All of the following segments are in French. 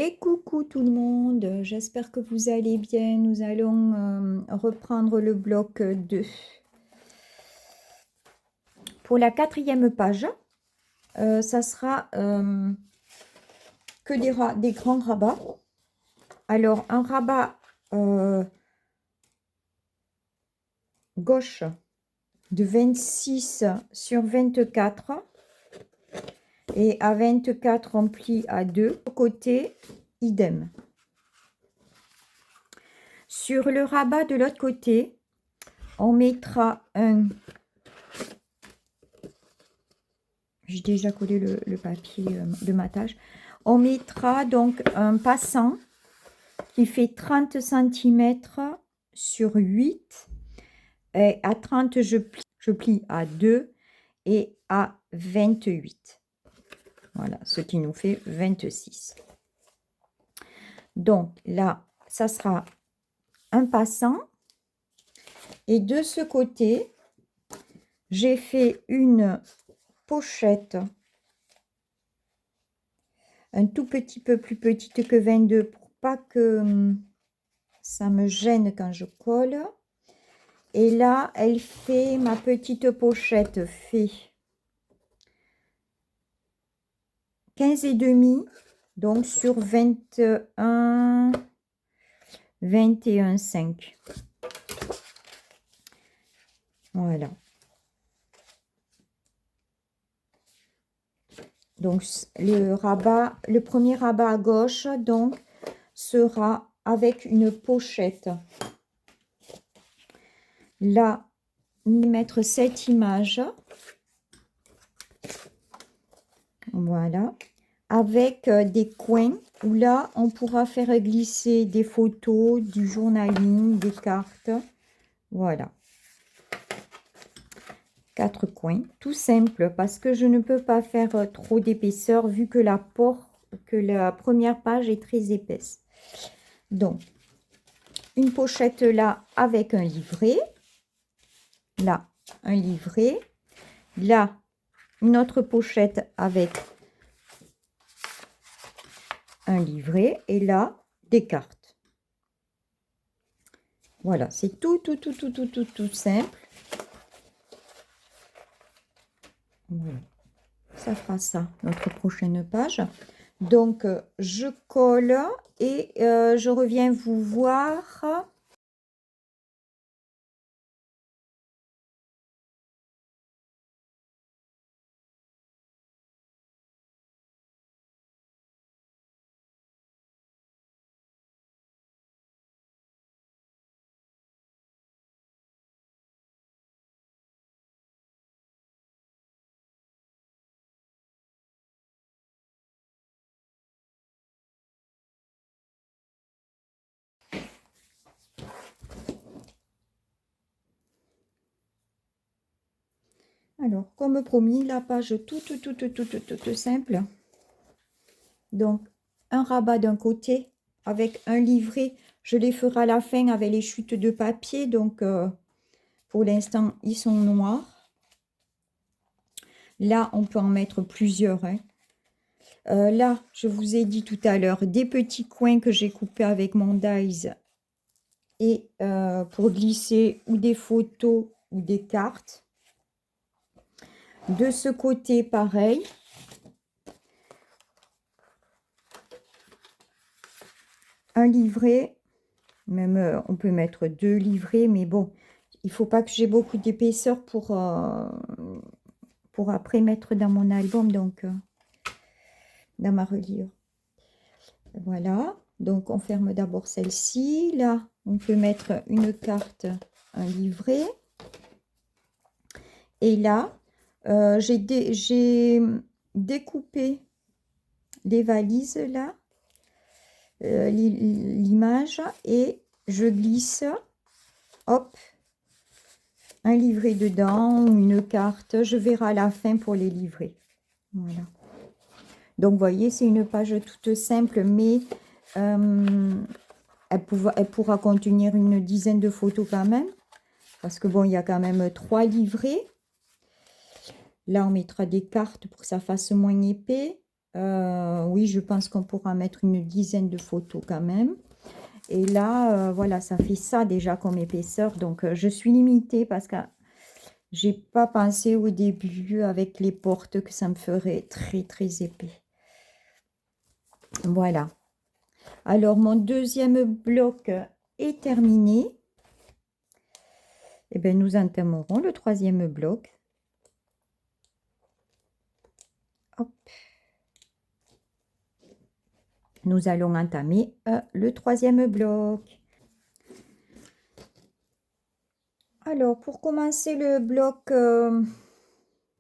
Et coucou tout le monde, j'espère que vous allez bien. Nous allons reprendre le bloc 2. Pour la 4e page, ça sera que des grands rabats. Alors, un rabat gauche de 26 sur 24 et à 24 on plie à 2, côté idem. Sur le rabat de l'autre côté, on mettra un... J'ai déjà collé le papier de matage. On mettra donc un passant qui fait 30 cm sur 8. Et à 30, je plie à 2 et à 28. Voilà, ce qui nous fait 26. Donc là, ça sera un passant. Et de ce côté, j'ai fait une pochette un tout petit peu plus petite que 22 pour pas que ça me gêne quand je colle. Et là, elle fait, ma petite pochette fait 15,5, donc sur 21, 21,5. Voilà. Donc le premier rabat à gauche donc sera avec une pochette. Là, on va mettre cette image. Voilà. Avec des coins où là, on pourra faire glisser des photos, du journaling, des cartes. Voilà. 4 coins, tout simple, parce que je ne peux pas faire trop d'épaisseur vu que la première page est très épaisse. Donc, une pochette là avec un livret. Là, un livret. Là, une autre pochette avec un livret. Et là, des cartes. Voilà, c'est tout simple. Voilà. Ça fera ça, notre prochaine page. Donc, je colle et je reviens vous voir. Alors, comme promis, la page toute simple. Donc, un rabat d'un côté avec un livret. Je les ferai à la fin avec les chutes de papier. Donc, pour l'instant, ils sont noirs. Là, on peut en mettre plusieurs. Hein. Là, je vous ai dit tout à l'heure, des petits coins que j'ai coupés avec mon dies. Et pour glisser ou des photos ou des cartes. De ce côté, pareil. Un livret, même on peut mettre 2 livrets, mais bon, il faut pas que j'ai beaucoup d'épaisseur pour après mettre dans mon album, donc dans ma reliure. Voilà, donc on ferme d'abord celle-ci. Là, on peut mettre une carte, un livret. Et là, j'ai découpé les valises là. L'image et je glisse, hop, un livret dedans ou une carte. Je verrai à la fin pour les livrets. Voilà. Donc, vous voyez, c'est une page toute simple, mais elle pourra contenir une dizaine de photos quand même. Parce que bon, il y a quand même 3 livrets. Là, on mettra des cartes pour que ça fasse moins épais. Ou oui, je pense qu'on pourra mettre une dizaine de photos quand même. Et là, voilà, ça fait ça déjà comme épaisseur. Donc, je suis limitée parce que j'ai pas pensé au début avec les portes que ça me ferait très, très épais. Voilà. Alors, mon deuxième bloc est terminé. Et bien, nous entamerons le troisième bloc. Hop. Nous allons entamer le troisième bloc. Alors, pour commencer le bloc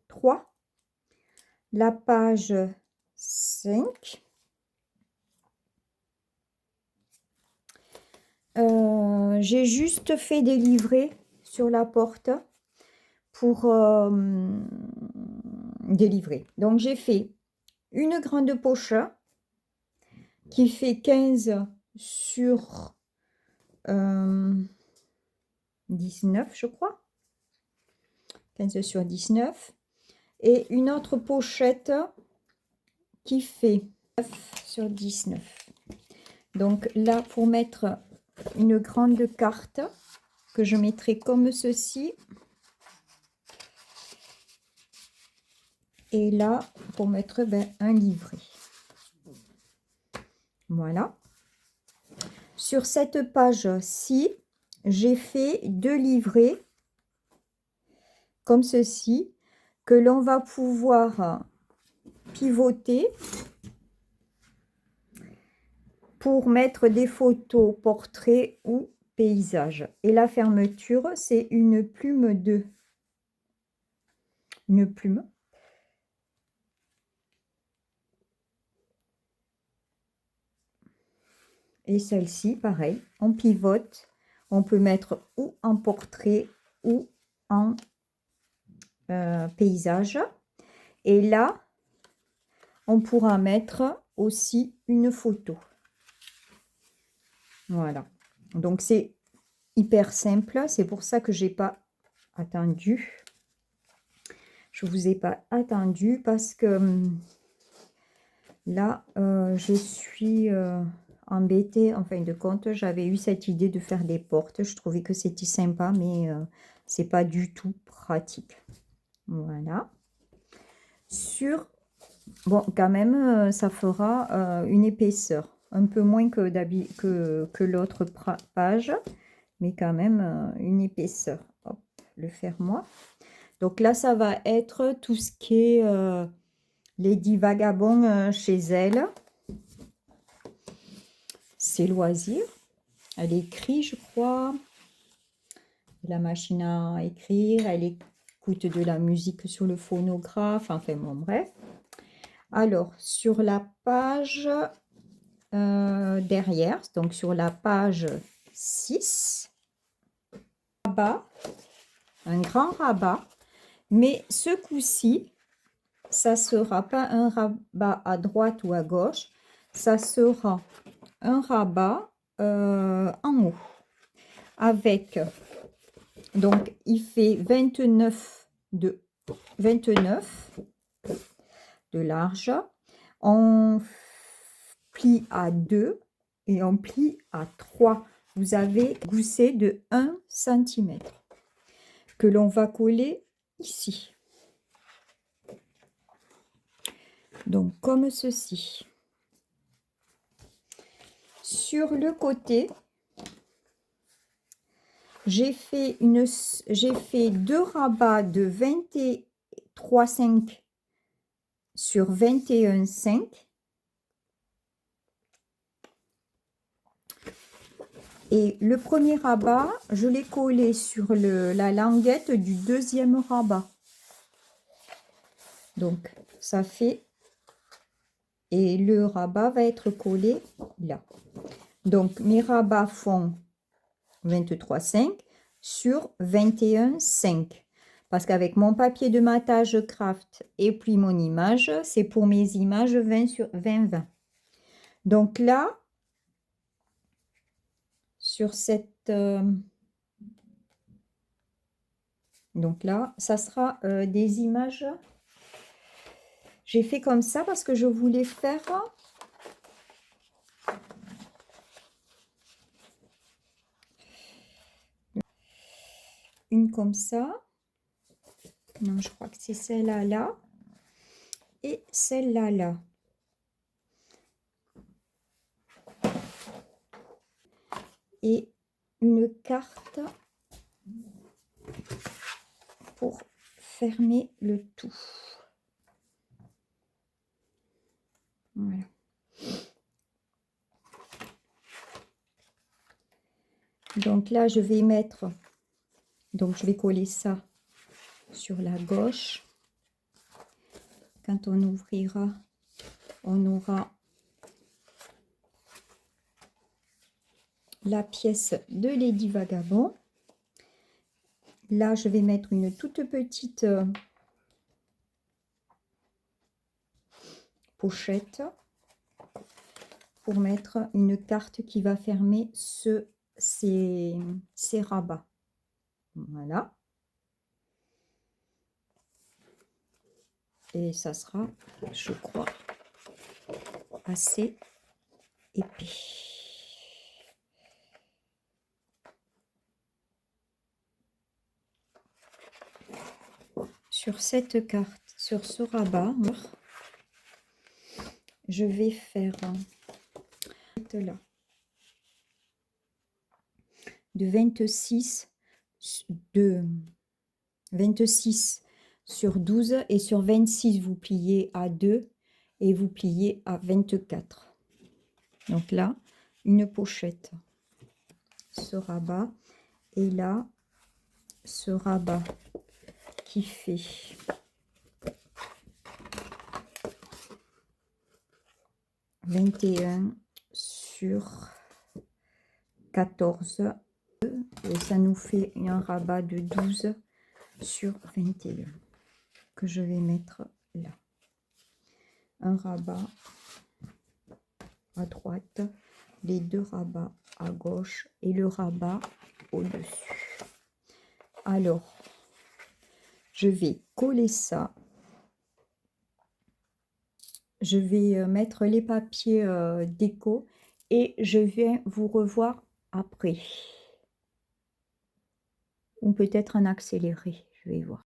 3, la page 5, j'ai juste fait des livrets sur la porte pour délivrer. Donc, j'ai fait une grande poche qui fait 15 sur 19, je crois. 15 sur 19. Et une autre pochette qui fait 9 sur 19. Donc là, pour mettre une grande carte que je mettrai comme ceci. Et là, pour mettre un livret. Voilà. Sur cette page-ci, j'ai fait 2 livrets comme ceci que l'on va pouvoir pivoter pour mettre des photos, portraits ou paysages. Et la fermeture, c'est une plume une plume. Et celle-ci, pareil, on pivote. On peut mettre ou en portrait ou en paysage. Et là, on pourra mettre aussi une photo. Voilà. Donc, c'est hyper simple. C'est pour ça que j'ai pas attendu. Je vous ai pas attendu parce que là, je suis embêtée. En fin de compte, j'avais eu cette idée de faire des portes. Je trouvais que c'était sympa, mais c'est pas du tout pratique. Voilà. Bon, quand même, ça fera une épaisseur. Un peu moins que l'autre page, mais quand même une épaisseur. Hop, le fermoir. Donc là, ça va être tout ce qui est Lady Vagabond chez elle. Ses loisirs. Elle écrit, je crois. La machine à écrire. Elle écoute de la musique sur le phonographe. Enfin, bon, bref. Alors, sur la page derrière, donc sur la page 6, rabat, un grand rabat, mais ce coup-ci, ça sera pas un rabat à droite ou à gauche, ça sera un rabat en haut, avec, donc il fait 29 de large, on plie à 2 et on plie à 3. Vous avez goussé de 1 cm que l'on va coller ici. Donc comme ceci. Sur le côté, j'ai fait 2 rabats de 23,5 sur 21,5. Et le premier rabat, je l'ai collé sur la languette du deuxième rabat. Donc, ça fait... Et le rabat va être collé là. Donc, mes rabats font 23,5 sur 21,5. Parce qu'avec mon papier de matage craft et puis mon image, c'est pour mes images 20 sur 20. Donc là, sur cette... donc là, ça sera des images J'ai fait comme ça parce que je voulais faire une comme ça. Non, je crois que c'est celle-là là. Et celle-là là. Et une carte pour fermer le tout. Voilà. Donc là, je vais mettre, donc je vais coller ça sur la gauche. Quand on ouvrira, on aura la pièce de Lady Vagabond. Là, je vais mettre une toute petite pochette pour mettre une carte qui va fermer ces rabats. Voilà. Et ça sera, je crois, assez épais. Sur cette carte, sur ce rabat, je vais faire là de 26 sur 12 et sur 26 vous pliez à 2 et vous pliez à 24. Donc là, une pochette, ce rabat et là, ce rabat qui fait 21 sur 14 et ça nous fait un rabat de 12 sur 21 que je vais mettre là. Un rabat à droite, les deux rabats à gauche et le rabat au-dessus. Alors, je vais coller ça. Je vais mettre les papiers déco et je vais vous revoir après. Ou peut-être en accéléré, je vais voir.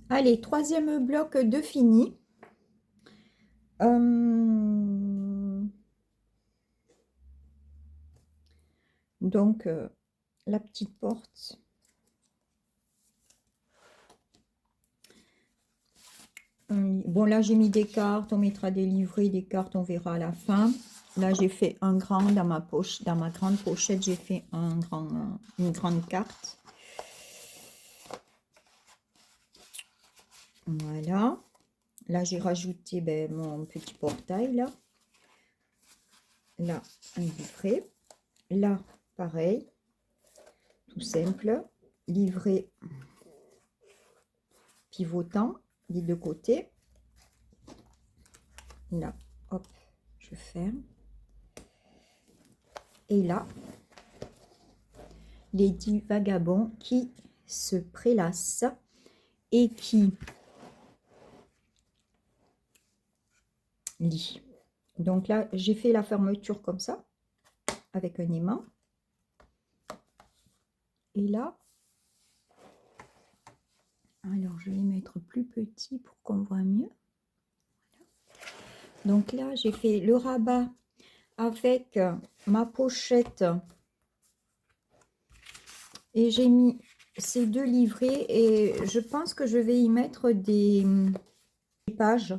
Allez, troisième bloc de fini. Donc, la petite porte. Bon, là, j'ai mis des cartes. On mettra des livrets, des cartes, on verra à la fin. Là, j'ai fait un grand dans ma poche, dans ma grande pochette, j'ai fait une grande carte. Voilà. Là, j'ai rajouté mon petit portail, là. Là, un livret. Là, pareil. Tout simple. Livret pivotant des deux côtés. Là, hop, je ferme. Et là, les 10 vagabonds qui se prélassent et qui lient. Donc là, j'ai fait la fermeture comme ça, avec un aimant. Et là, alors je vais mettre plus petit pour qu'on voit mieux. Voilà. Donc là, j'ai fait le rabat avec ma pochette. Et j'ai mis ces deux livrets et je pense que je vais y mettre des pages,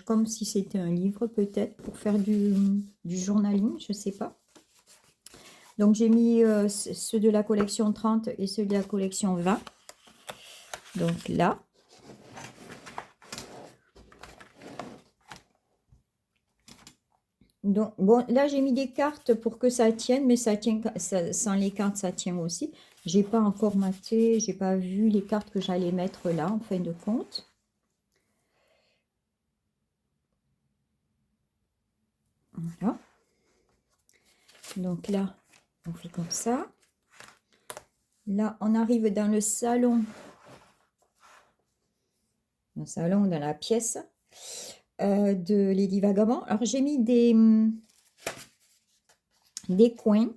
comme si c'était un livre peut-être pour faire du journaling, je sais pas. Donc j'ai mis ceux de la collection 30 et ceux de la collection 20. Donc là. Donc bon, là j'ai mis des cartes pour que ça tienne, mais ça tient, sans les cartes ça tient aussi. J'ai pas encore maté, j'ai pas vu les cartes que j'allais mettre là en fin de compte. Voilà. Donc là, on fait comme ça. Là, on arrive dans le salon. Dans la pièce de Lady Vagabond. Alors, j'ai mis des coins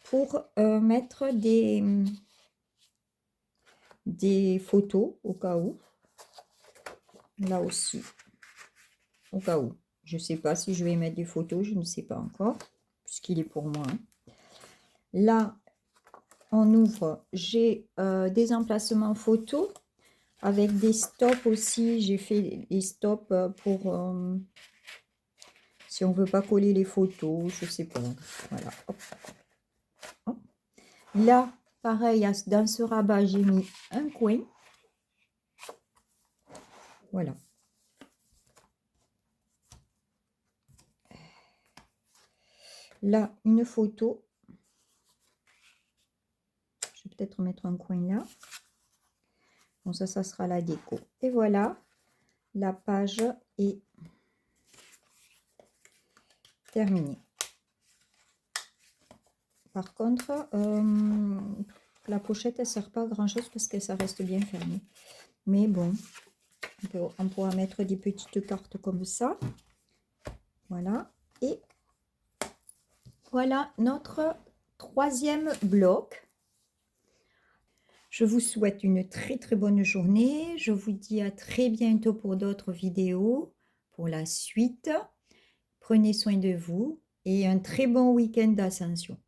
pour mettre des photos au cas où. Là aussi, au cas où. Je ne sais pas si je vais mettre des photos, je ne sais pas encore, puisqu'il est pour moi. Là, on ouvre, j'ai des emplacements photos avec des stops aussi. J'ai fait des stops pour si on veut pas coller les photos, je sais pas. Voilà. Hop. Hop. Là, pareil, dans ce rabat, j'ai mis un coin. Voilà. Là, une photo. Je vais peut-être mettre un coin là. Bon, ça sera la déco. Et voilà, la page est terminée. Par contre, la pochette, elle ne sert pas à grand-chose parce que ça reste bien fermé. Mais bon, on pourra mettre des petites cartes comme ça. Voilà. Et voilà notre troisième bloc. Je vous souhaite une très très bonne journée. Je vous dis à très bientôt pour d'autres vidéos, pour la suite. Prenez soin de vous et un très bon week-end d'Ascension.